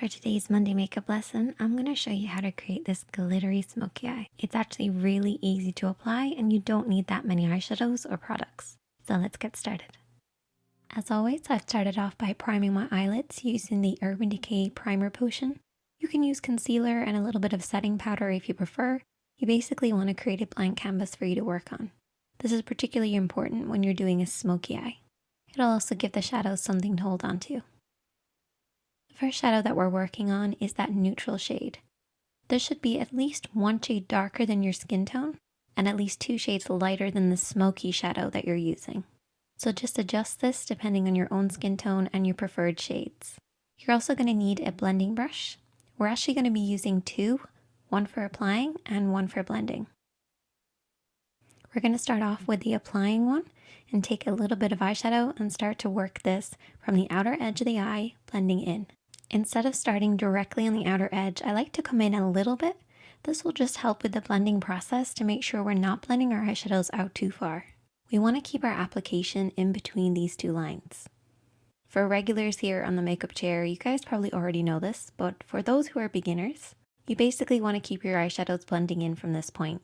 For today's Monday makeup lesson, I'm going to show you how to create this glittery smoky eye. It's actually really easy to apply and you don't need that many eyeshadows or products. So let's get started. As always, I've started off by priming my eyelids using the Urban Decay Primer Potion. You can use concealer and a little bit of setting powder if you prefer. You basically want to create a blank canvas for you to work on. This is particularly important when you're doing a smoky eye. It'll also give the shadows something to hold on to. The first shadow that we're working on is that neutral shade. This should be at least one shade darker than your skin tone and at least 2 shades lighter than the smoky shadow that you're using. So just adjust this depending on your own skin tone and your preferred shades. You're also going to need a blending brush. We're actually going to be using 2, one for applying and one for blending. We're going to start off with the applying one and take a little bit of eyeshadow and start to work this from the outer edge of the eye, blending in. Instead of starting directly on the outer edge, I like to come in a little bit. This will just help with the blending process to make sure we're not blending our eyeshadows out too far. We want to keep our application in between these 2 lines. For regulars here on the makeup chair, you guys probably already know this, but for those who are beginners, you basically want to keep your eyeshadows blending in from this point.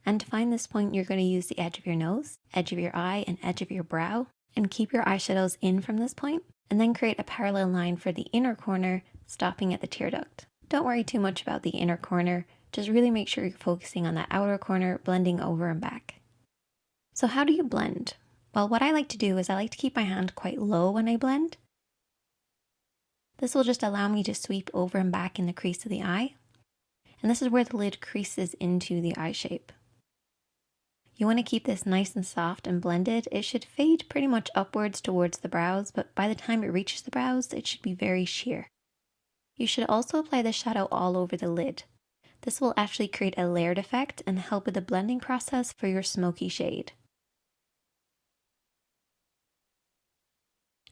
And to find this point, you're going to use the edge of your nose, edge of your eye, and edge of your brow, and keep your eyeshadows in from this point, and then create a parallel line for the inner corner, stopping at the tear duct. Don't worry too much about the inner corner, just really make sure you're focusing on that outer corner, blending over and back. So how do you blend? Well, what I like to do is I like to keep my hand quite low when I blend. This will just allow me to sweep over and back in the crease of the eye. And this is where the lid creases into the eye shape. You want to keep this nice and soft and blended. It should fade pretty much upwards towards the brows, but by the time it reaches the brows, it should be very sheer. You should also apply the shadow all over the lid. This will actually create a layered effect and help with the blending process for your smoky shade.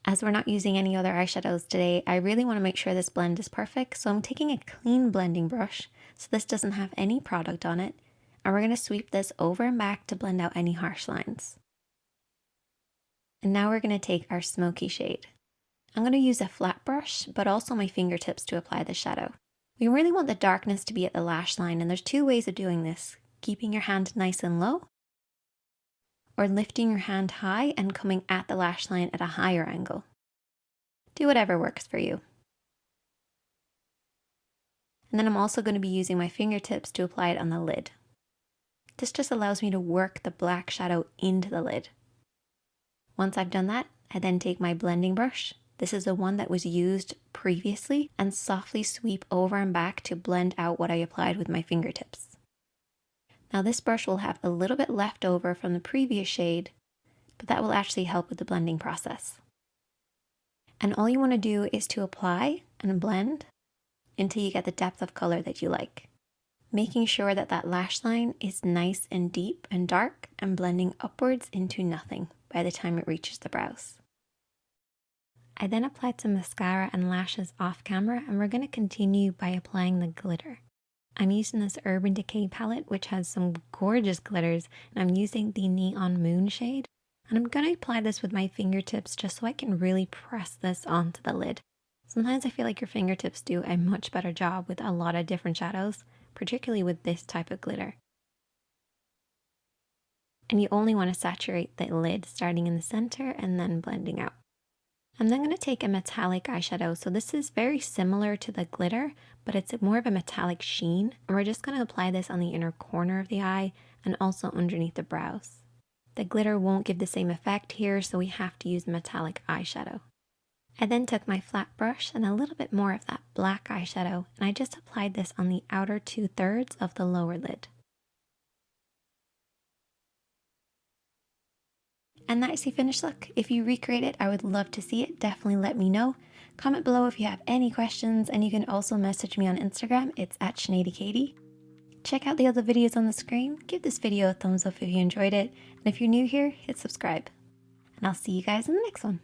As we're not using any other eyeshadows today, I really want to make sure this blend is perfect, so I'm taking a clean blending brush, so this doesn't have any product on it. And we're going to sweep this over and back to blend out any harsh lines. And now we're going to take our smoky shade. I'm going to use a flat brush, but also my fingertips to apply the shadow. We really want the darkness to be at the lash line, and there's 2 ways of doing this. Keeping your hand nice and low, or lifting your hand high and coming at the lash line at a higher angle. Do whatever works for you. And then I'm also going to be using my fingertips to apply it on the lid. This just allows me to work the black shadow into the lid. Once I've done that, I then take my blending brush. This is the one that was used previously, and softly sweep over and back to blend out what I applied with my fingertips. Now this brush will have a little bit left over from the previous shade, but that will actually help with the blending process. And all you want to do is to apply and blend until you get the depth of color that you like. Making sure that that lash line is nice and deep and dark and blending upwards into nothing by the time it reaches the brows. I then applied some mascara and lashes off camera, and we're going to continue by applying the glitter. I'm using this Urban Decay palette, which has some gorgeous glitters, and I'm using the Neon Moon shade. And I'm going to apply this with my fingertips just so I can really press this onto the lid. Sometimes I feel like your fingertips do a much better job with a lot of different shadows, particularly with this type of glitter. And you only want to saturate the lid starting in the center and then blending out. I'm then going to take a metallic eyeshadow. So this is very similar to the glitter, but it's more of a metallic sheen. And we're just going to apply this on the inner corner of the eye and also underneath the brows. The glitter won't give the same effect here, so we have to use metallic eyeshadow. I then took my flat brush and a little bit more of that black eyeshadow, and I just applied this on the outer 2/3 of the lower lid. And that's the finished look. If you recreate it, I would love to see it. Definitely let me know. Comment below if you have any questions, and you can also message me on Instagram. It's @ShanadyKatie. Check out the other videos on the screen. Give this video a thumbs up if you enjoyed it. And if you're new here, hit subscribe. And I'll see you guys in the next one.